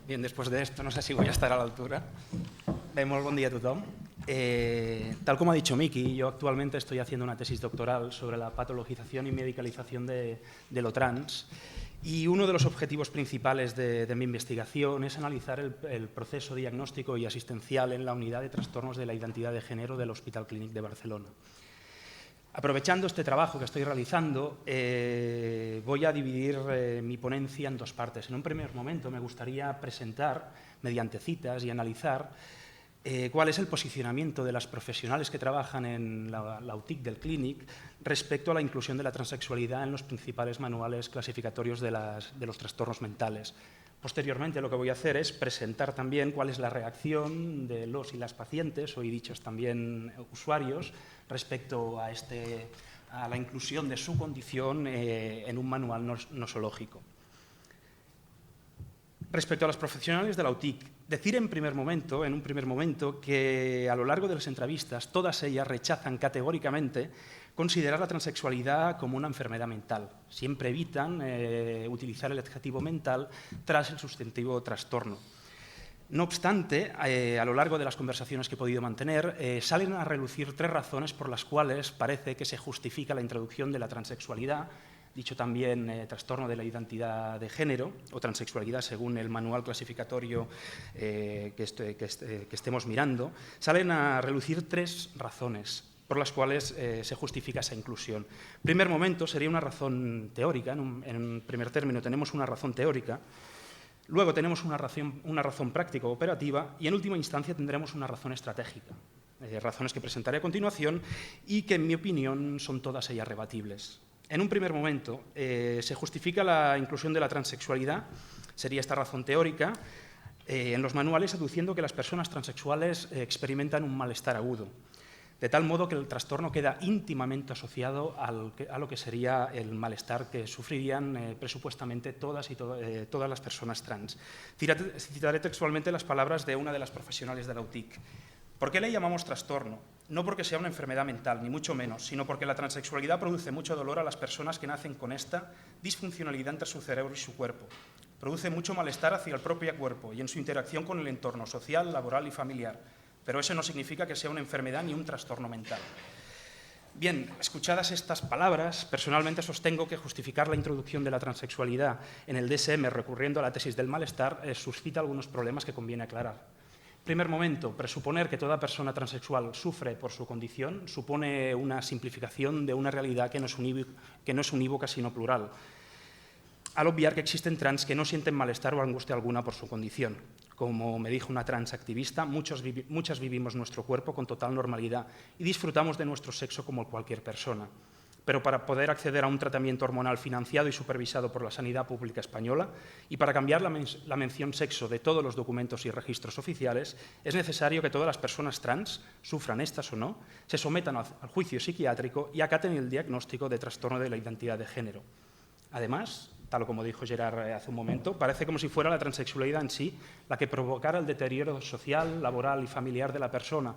Bien, després d'esto no sé si voy a estar a la altura. Molt bon dia a tothom. Tal como ha dicho Miki, yo actualmente estoy haciendo una tesis doctoral sobre la patologización y medicalización de lo trans, y uno de los objetivos principales de mi investigación es analizar el proceso diagnóstico y asistencial en la unidad de trastornos de la identidad de género del Hospital Clínic de Barcelona. Aprovechando este trabajo que estoy realizando, voy a dividir mi ponencia en dos partes. En un primer momento me gustaría presentar, mediante citas y analizar, cuál es el posicionamiento de las profesionales que trabajan en la UTIC del Clínic respecto a la inclusión de la transexualidad en los principales manuales clasificatorios de los trastornos mentales. Posteriormente, lo que voy a hacer es presentar también cuál es la reacción de los y las pacientes, hoy dichos también usuarios, respecto a la inclusión de su condición en un manual nosológico. Respecto a los profesionales de la UTIC, decir en un primer momento, que a lo largo de las entrevistas todas ellas rechazan categóricamente considerar la transexualidad como una enfermedad mental. Siempre evitan utilizar el adjetivo mental tras el sustantivo trastorno. No obstante, a lo largo de las conversaciones que he podido mantener, salen a relucir tres razones por las cuales parece que se justifica la introducción de la transexualidad, dicho también trastorno de la identidad de género o transexualidad según el manual clasificatorio que estemos mirando. Salen a relucir tres razones por las cuales se justifica esa inclusión. En primer momento sería una razón teórica, en un primer término tenemos una razón teórica, luego tenemos una razón práctica o operativa y en última instancia tendremos una razón estratégica, razones que presentaré a continuación y que en mi opinión son todas ellas rebatibles. En un primer momento se justifica la inclusión de la transexualidad, sería esta razón teórica, en los manuales aduciendo que las personas transexuales experimentan un malestar agudo, de tal modo que el trastorno queda íntimamente asociado a lo que sería el malestar que sufrirían presupuestamente todas las personas trans. Citaré textualmente las palabras de una de las profesionales de la UTIC. ¿Por qué le llamamos trastorno? No porque sea una enfermedad mental, ni mucho menos, sino porque la transexualidad produce mucho dolor a las personas que nacen con esta disfuncionalidad entre su cerebro y su cuerpo. Produce mucho malestar hacia el propio cuerpo y en su interacción con el entorno social, laboral y familiar. Pero eso no significa que sea una enfermedad ni un trastorno mental. Bien, escuchadas estas palabras, personalmente sostengo que justificar la introducción de la transexualidad en el DSM recurriendo a la tesis del malestar suscita algunos problemas que conviene aclarar. En primer momento, presuponer que toda persona transexual sufre por su condición supone una simplificación de una realidad que no es unívoca sino plural, al obviar que existen trans que no sienten malestar o angustia alguna por su condición. Como me dijo una trans activista, muchas vivimos nuestro cuerpo con total normalidad y disfrutamos de nuestro sexo como cualquier persona. Pero para poder acceder a un tratamiento hormonal financiado y supervisado por la sanidad pública española y para cambiar la mención sexo de todos los documentos y registros oficiales, es necesario que todas las personas trans, sufran estas o no, se sometan al juicio psiquiátrico y acaten el diagnóstico de trastorno de la identidad de género. Además, tal como dijo Gerard hace un momento, parece como si fuera la transexualidad en sí la que provocara el deterioro social, laboral y familiar de la persona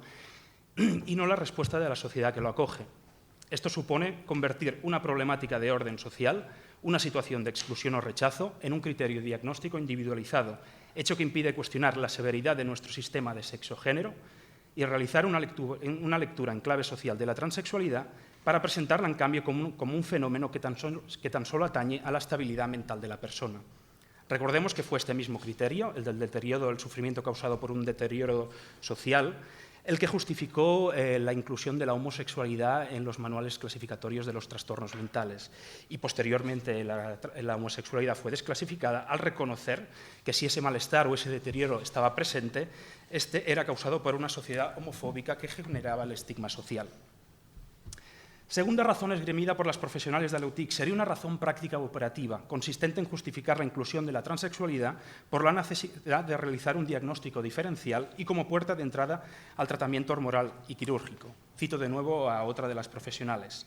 y no la respuesta de la sociedad que lo acoge. Esto supone convertir una problemática de orden social, una situación de exclusión o rechazo, en un criterio diagnóstico individualizado, hecho que impide cuestionar la severidad de nuestro sistema de sexo-género y realizar una lectura en clave social de la transexualidad para presentarla, en cambio, como un fenómeno que tan solo atañe a la estabilidad mental de la persona. Recordemos que fue este mismo criterio, el del deterioro del sufrimiento causado por un deterioro social, el que justificó la inclusión de la homosexualidad en los manuales clasificatorios de los trastornos mentales. Y posteriormente la homosexualidad fue desclasificada al reconocer que si ese malestar o ese deterioro estaba presente, este era causado por una sociedad homofóbica que generaba el estigma social. Segunda razón esgrimida por las profesionales de la UTIC sería una razón práctica operativa, consistente en justificar la inclusión de la transexualidad por la necesidad de realizar un diagnóstico diferencial y como puerta de entrada al tratamiento hormonal y quirúrgico. Cito de nuevo a otra de las profesionales.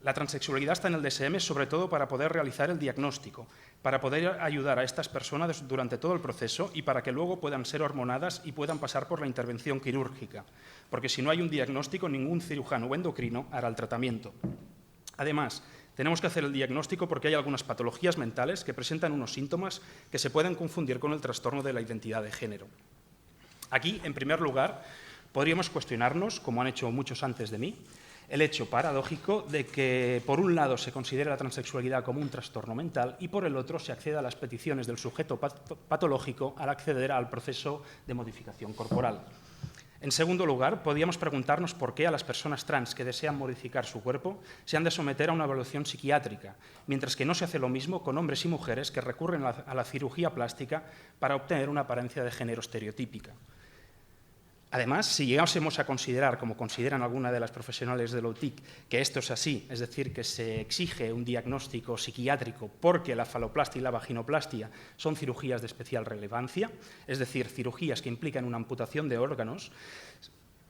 La transexualidad está en el DSM sobre todo para poder realizar el diagnóstico, para poder ayudar a estas personas durante todo el proceso y para que luego puedan ser hormonadas y puedan pasar por la intervención quirúrgica, porque si no hay un diagnóstico, ningún cirujano o endocrino hará el tratamiento. Además, Tenemos que hacer el diagnóstico porque hay algunas patologías mentales que presentan unos síntomas que se pueden confundir con el trastorno de la identidad de género. Aquí, en primer lugar, podríamos cuestionarnos, como han hecho muchos antes de mí, el hecho paradójico de que, por un lado, se considera la transexualidad como un trastorno mental y, por el otro, se accede a las peticiones del sujeto patológico al acceder al proceso de modificación corporal. En segundo lugar, podríamos preguntarnos por qué a las personas trans que desean modificar su cuerpo se han de someter a una evaluación psiquiátrica, mientras que no se hace lo mismo con hombres y mujeres que recurren a la cirugía plástica para obtener una apariencia de género estereotípica. Además, si llegásemos a considerar, como consideran algunas de las profesionales de la UTIC, que esto es así, es decir, que se exige un diagnóstico psiquiátrico porque la faloplastia y la vaginoplastia son cirugías de especial relevancia, es decir, cirugías que implican una amputación de órganos,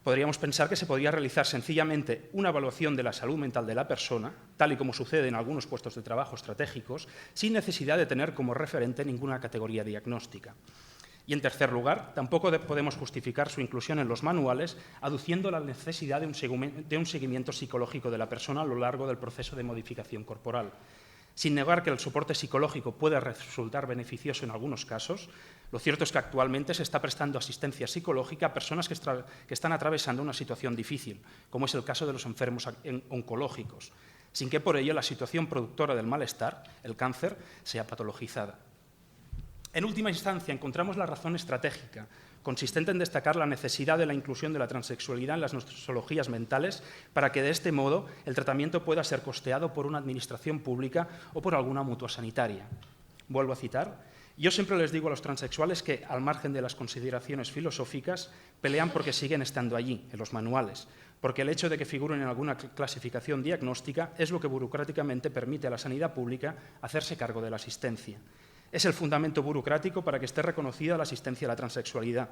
podríamos pensar que se podría realizar sencillamente una evaluación de la salud mental de la persona, tal y como sucede en algunos puestos de trabajo estratégicos, sin necesidad de tener como referente ninguna categoría diagnóstica. Y, en tercer lugar, tampoco podemos justificar su inclusión en los manuales aduciendo la necesidad de un seguimiento psicológico de la persona a lo largo del proceso de modificación corporal. Sin negar que el soporte psicológico puede resultar beneficioso en algunos casos, lo cierto es que actualmente se está prestando asistencia psicológica a personas que están atravesando una situación difícil, como es el caso de los enfermos oncológicos, sin que por ello la situación productora del malestar, el cáncer, sea patologizada. En última instancia, encontramos la razón estratégica, consistente en destacar la necesidad de la inclusión de la transexualidad en las nosologías mentales para que, de este modo, el tratamiento pueda ser costeado por una administración pública o por alguna mutua sanitaria. Vuelvo a citar: yo siempre les digo a los transexuales que, al margen de las consideraciones filosóficas, pelean porque siguen estando allí, en los manuales, porque el hecho de que figuren en alguna clasificación diagnóstica es lo que burocráticamente permite a la sanidad pública hacerse cargo de la asistencia. Es el fundamento burocrático para que esté reconocida la asistencia a la transexualidad.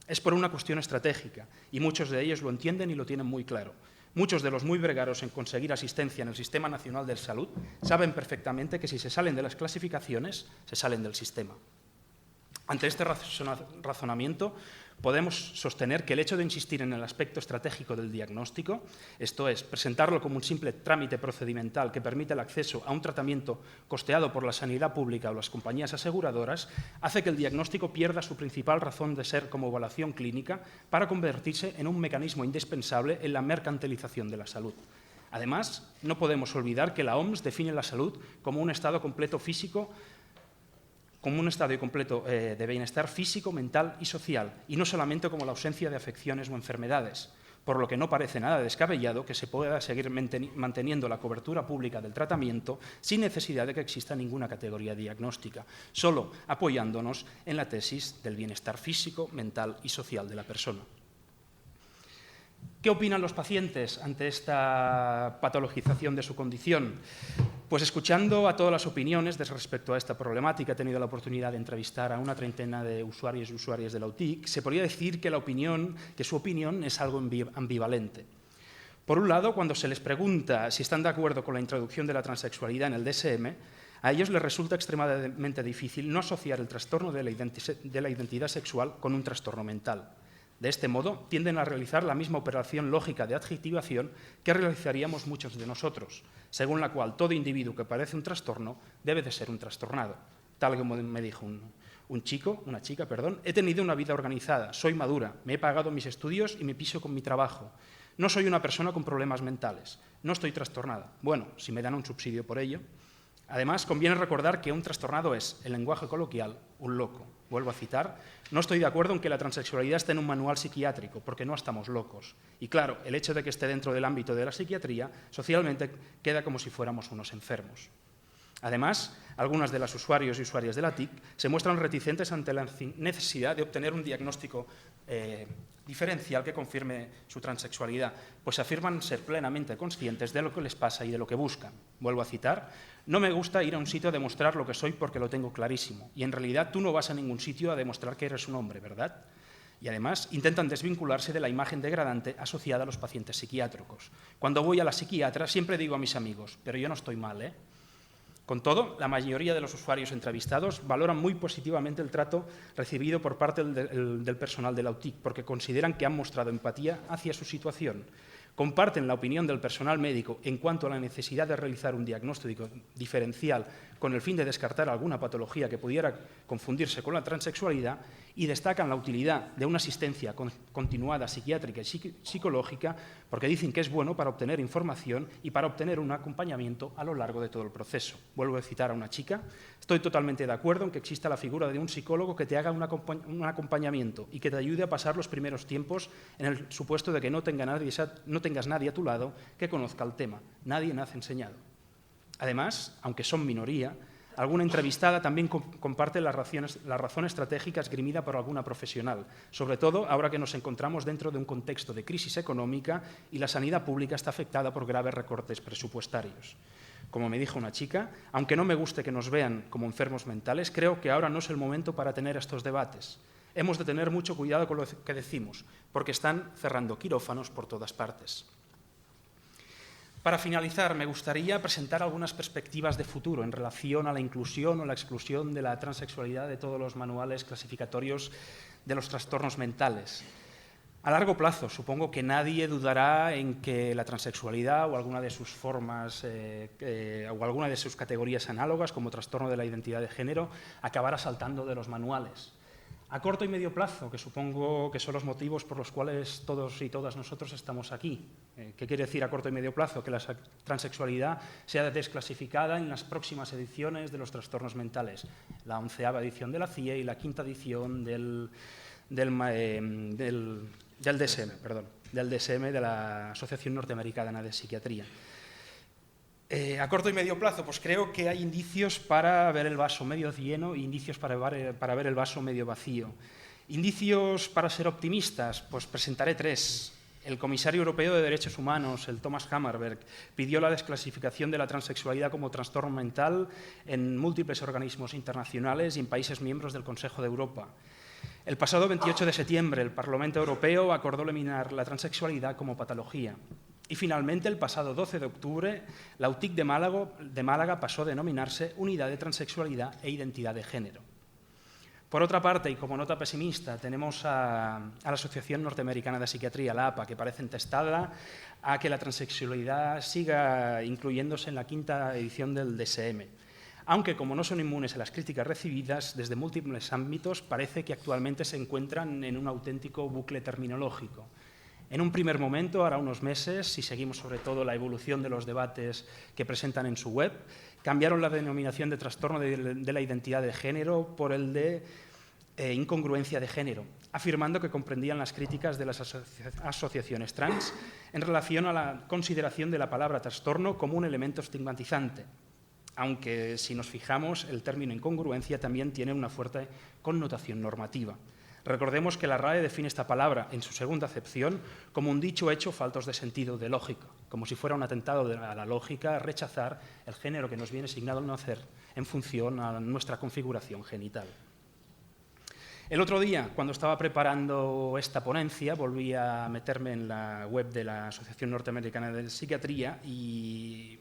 Es por una cuestión estratégica, y muchos de ellos lo entienden y lo tienen muy claro. Muchos de los muy bregaros en conseguir asistencia en el Sistema Nacional de Salud saben perfectamente que si se salen de las clasificaciones, se salen del sistema. Ante este razonamiento, podemos sostener que el hecho de insistir en el aspecto estratégico del diagnóstico, esto es, presentarlo como un simple trámite procedimental que permite el acceso a un tratamiento costeado por la sanidad pública o las compañías aseguradoras, hace que el diagnóstico pierda su principal razón de ser como evaluación clínica para convertirse en un mecanismo indispensable en la mercantilización de la salud. Además, no podemos olvidar que la OMS define la salud como un estado completo físico, como un estado completo de bienestar físico, mental y social, y no solamente como la ausencia de afecciones o enfermedades, por lo que no parece nada descabellado que se pueda seguir manteniendo la cobertura pública del tratamiento sin necesidad de que exista ninguna categoría diagnóstica, solo apoyándonos en la tesis del bienestar físico, mental y social de la persona. ¿Qué opinan los pacientes ante esta patologización de su condición? Pues escuchando a todas las opiniones respecto a esta problemática, he tenido la oportunidad de entrevistar a una treintena de usuarios y usuarias de la UTIC, se podría decir que su opinión es algo ambivalente. Por un lado, cuando se les pregunta si están de acuerdo con la introducción de la transexualidad en el DSM, a ellos les resulta extremadamente difícil no asociar el trastorno de la identidad sexual con un trastorno mental. De este modo, tienden a realizar la misma operación lógica de adjetivación que realizaríamos muchos de nosotros, según la cual todo individuo que padece un trastorno debe de ser un trastornado. Tal como me dijo una chica, he tenido una vida organizada, soy madura, me he pagado mis estudios y me piso con mi trabajo. No soy una persona con problemas mentales, no estoy trastornada. Bueno, si me dan un subsidio por ello. Además, conviene recordar que un trastornado es, en lenguaje coloquial, un loco. Vuelvo a citar: no estoy de acuerdo en que la transexualidad esté en un manual psiquiátrico, porque no estamos locos. Y claro, el hecho de que esté dentro del ámbito de la psiquiatría, socialmente queda como si fuéramos unos enfermos. Además, algunas de las usuarios y usuarias de la TIC se muestran reticentes ante la necesidad de obtener un diagnóstico diferencial que confirme su transexualidad, pues afirman ser plenamente conscientes de lo que les pasa y de lo que buscan. Vuelvo a citar: no me gusta ir a un sitio a demostrar lo que soy porque lo tengo clarísimo, y en realidad tú no vas a ningún sitio a demostrar que eres un hombre, ¿verdad? Y además intentan desvincularse de la imagen degradante asociada a los pacientes psiquiátricos. Cuando voy a la psiquiatra siempre digo a mis amigos: pero yo no estoy mal, ¿eh? Con todo, la mayoría de los usuarios entrevistados valoran muy positivamente el trato recibido por parte del personal de la UTIC, porque consideran que han mostrado empatía hacia su situación. Comparten la opinión del personal médico en cuanto a la necesidad de realizar un diagnóstico diferencial con el fin de descartar alguna patología que pudiera confundirse con la transexualidad y destacan la utilidad de una asistencia continuada psiquiátrica y psicológica porque dicen que es bueno para obtener información y para obtener un acompañamiento a lo largo de todo el proceso. Vuelvo a citar a una chica. Estoy totalmente de acuerdo en que exista la figura de un psicólogo que te haga un acompañamiento y que te ayude a pasar los primeros tiempos en el supuesto de que no tengas nadie a tu lado que conozca el tema. Nadie nace enseñado. Además, aunque son minoría, alguna entrevistada también comparte la razón estratégica esgrimida por alguna profesional, sobre todo ahora que nos encontramos dentro de un contexto de crisis económica y la sanidad pública está afectada por graves recortes presupuestarios. Como me dijo una chica, aunque no me guste que nos vean como enfermos mentales, creo que ahora no es el momento para tener estos debates. Hemos de tener mucho cuidado con lo que decimos, porque están cerrando quirófanos por todas partes. Para finalizar, me gustaría presentar algunas perspectivas de futuro en relación a la inclusión o la exclusión de la transexualidad de todos los manuales clasificatorios de los trastornos mentales. A largo plazo, supongo que nadie dudará en que la transexualidad o alguna de sus formas o alguna de sus categorías análogas, como trastorno de la identidad de género, acabará saltando de los manuales. A corto y medio plazo, que supongo que son los motivos por los cuales todos y todas nosotros estamos aquí. ¿Qué quiere decir a corto y medio plazo? Que la transexualidad sea desclasificada en las próximas ediciones de los trastornos mentales. La 11ª edición de la CIE y la 5ª edición del DSM, de la Asociación Norteamericana de Psiquiatría. A corto y medio plazo, pues creo que hay indicios para ver el vaso medio lleno e indicios para ver el vaso medio vacío. Indicios para ser optimistas, pues presentaré 3. El comisario europeo de Derechos Humanos, el Thomas Hammarberg, pidió la desclasificación de la transexualidad como trastorno mental en múltiples organismos internacionales y en países miembros del Consejo de Europa. El pasado 28 de septiembre, el Parlamento Europeo acordó eliminar la transexualidad como patología. Y finalmente, el pasado 12 de octubre, la UTIC de Málaga pasó a denominarse Unidad de Transexualidad e Identidad de Género. Por otra parte, y como nota pesimista, tenemos a la Asociación Norteamericana de Psiquiatría, la APA, que parece entestada a que la transexualidad siga incluyéndose en la 5ª edición del DSM. Aunque, como no son inmunes a las críticas recibidas desde múltiples ámbitos, parece que actualmente se encuentran en un auténtico bucle terminológico. En un primer momento, ahora unos meses, si seguimos sobre todo la evolución de los debates que presentan en su web, cambiaron la denominación de trastorno de la identidad de género por el de incongruencia de género, afirmando que comprendían las críticas de las asociaciones trans en relación a la consideración de la palabra trastorno como un elemento estigmatizante. Aunque, si nos fijamos, el término incongruencia también tiene una fuerte connotación normativa. Recordemos que la RAE define esta palabra, en su segunda acepción, como un dicho hecho faltos de sentido, de lógica, como si fuera un atentado a la lógica rechazar el género que nos viene asignado al nacer en función a nuestra configuración genital. El otro día, cuando estaba preparando esta ponencia, volví a meterme en la web de la Asociación Norteamericana de Psiquiatría y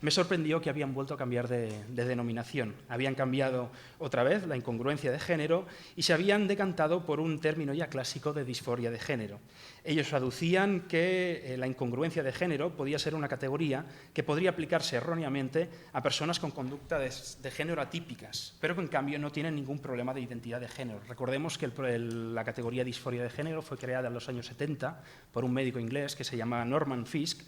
me sorprendió que habían vuelto a cambiar de denominación. Habían cambiado otra vez la incongruencia de género y se habían decantado por un término ya clásico de disforia de género. Ellos aducían que la incongruencia de género podía ser una categoría que podría aplicarse erróneamente a personas con conductas de género atípicas, pero que en cambio no tienen ningún problema de identidad de género. Recordemos que la categoría disforia de género fue creada en los años 70 por un médico inglés que se llama Norman Fiske,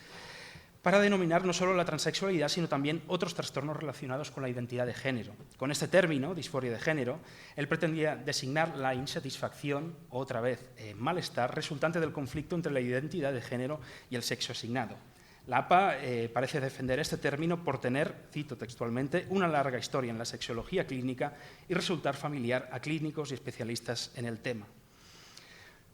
para denominar no solo la transexualidad, sino también otros trastornos relacionados con la identidad de género. Con este término, disforia de género, él pretendía designar la insatisfacción, o otra vez, malestar, resultante del conflicto entre la identidad de género y el sexo asignado. La APA parece defender este término por tener, cito textualmente, una larga historia en la sexología clínica y resultar familiar a clínicos y especialistas en el tema.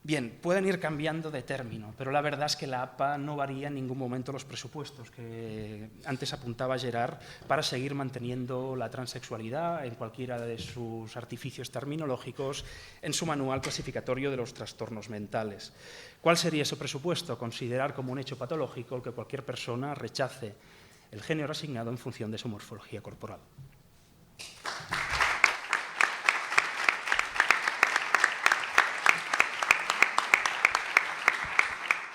Bien, pueden ir cambiando de término, pero la verdad es que la APA no varía en ningún momento los presupuestos que antes apuntaba Gerard para seguir manteniendo la transexualidad en cualquiera de sus artificios terminológicos en su manual clasificatorio de los trastornos mentales. ¿Cuál sería ese presupuesto? Considerar como un hecho patológico el que cualquier persona rechace el género asignado en función de su morfología corporal.